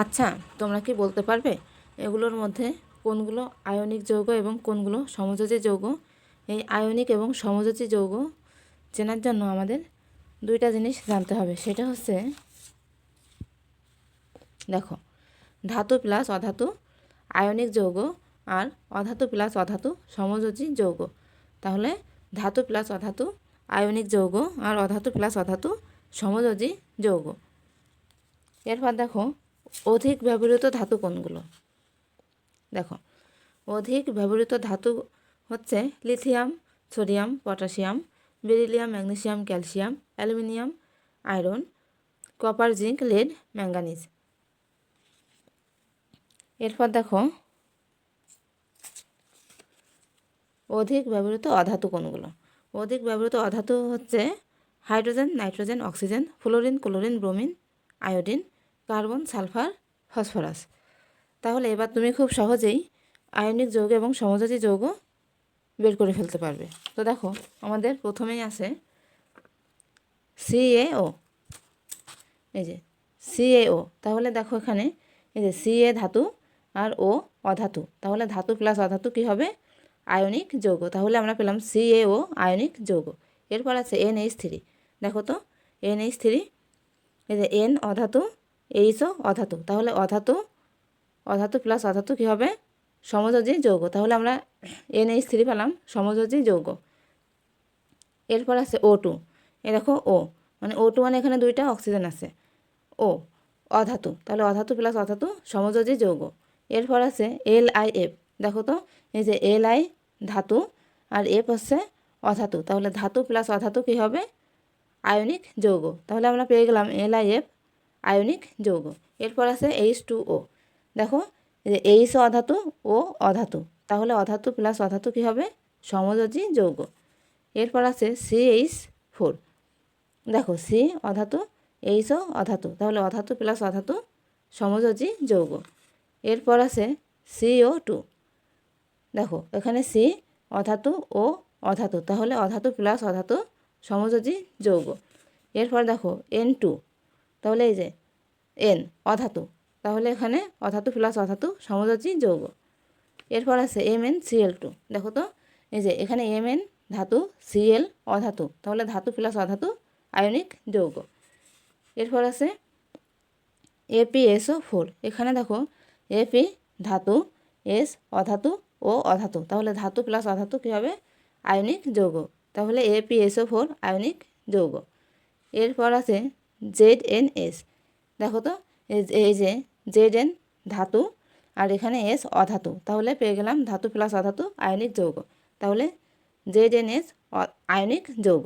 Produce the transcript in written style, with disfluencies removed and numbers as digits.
আচ্ছা, তোমরা কি বলতে পারবে এগুলোর মধ্যে কোনগুলো আয়নিক যৌগ এবং কোনগুলো সমযোজী যৌগ? এই আয়নিক এবং সমযোজী যৌগ চেনার জন্য আমাদের দুইটা জিনিস জানতে হবে। সেটা হচ্ছে, দেখো, ধাতু প্লাস অধাতু আয়নিক যৌগ আর অধাতু প্লাস অধাতু সমযোজী যৌগ। তাহলে ধাতু প্লাস অধাতু আয়নিক যৌগ আর অধাতু প্লাস অধাতু সমযোজী যৌগ। এরপর দেখো, অধিক ব্যবহৃত ধাতু কোনগুলো? দেখো, অধিক ব্যবহৃত ধাতু হচ্ছে lithium, sodium, potassium, beryllium, magnesium, calcium, aluminium, iron, copper, zinc, lead, manganese. এরপর দেখো, অধিক ব্যবহৃত অধাতু কোনগুলো? অধিক ব্যবহৃত অধাতু হচ্ছে hydrogen, nitrogen, oxygen, fluorine, chlorine, bromine, iodine, carbon, sulphur, phosphorus. তাহলে এবার তুমি খুব সহজেই আয়নিক যৌগ এবং সমযোজী যৌগ বের করে ফেলতে পারবে। তো দেখো, আমাদের প্রথমেই আছে CaO। এই যে CaO, তাহলে দেখো এখানে এই যে Ca ধাতু আর O অধাতু, তাহলে ধাতু প্লাস অধাতু কী হবে? আয়নিক যৌগ। তাহলে আমরা পেলাম CaO আয়নিক যৌগ। এরপর আছে NH3। দেখো তো, NH3, এই যে N অধাতু, H অধাতু, তাহলে অধাতু প্লাস অধাতু কী হবে? সমযোজী যৌগ। তাহলে আমরা NH3 পেলাম সমযোজী যৌগ। এরপর আছে O2। এ দেখো O, মানে O2 মানে এখানে দুইটা অক্সিজেন আছে। ও অধাতু, তাহলে অধাতু প্লাস অধাতু সমযোজী যৌগ। এরপর আছে LiF। দেখো তো, এই যে Li ধাতু আর F হচ্ছে অধাতু, তাহলে ধাতু প্লাস অধাতু কী হবে? আয়নিক যৌগ। তাহলে আমরা পেয়ে গেলাম LiF আয়নিক যৌগ। এরপর আছে H2O। দেখো, এই যে H অধাতু, ও অধাতু, তাহলে অধাতু প্লাস অধাতু কী হবে? সমযোজী যৌগ। এরপর আছে CH4। দেখো, C অধাতু, H অধাতু, তাহলে অধাতু প্লাস অধাতু সমযোজী যৌগ। এরপর আছে CO2। দেখো, এখানে C অধাতু, ও অধাতু, তাহলে অধাতু প্লাস অধাতু সমযোজী যৌগ। এরপর দেখো N2, তাহলে এই যে N অধাতু, তাহলে এখানে অধাতু প্লাস অধাতু সমযোজী যৌগ। এরপর আছে MnCl2। দেখো তো, এই যে এখানে Mn ধাতু, Cl অধাতু, তাহলে ধাতু প্লাস অধাতু আয়নিক যৌগ। এরপর আছে ApSO4। এখানে দেখো Ap ধাতু, S অধাতু, ও অধাতু, তাহলে ধাতু প্লাস অধাতু কী হবে? আয়নিক যৌগ। তাহলে ApSO4 আয়নিক যৌগ। এরপর আছে ZnS। দেখো তো, এই যে Zn ধাতু আর এখানে S অধাতু, তাহলে পেয়ে গেলাম ধাতু প্লাস অধাতু আয়নিক যৌগ। তাহলে ZnS আয়নিক যৌগ।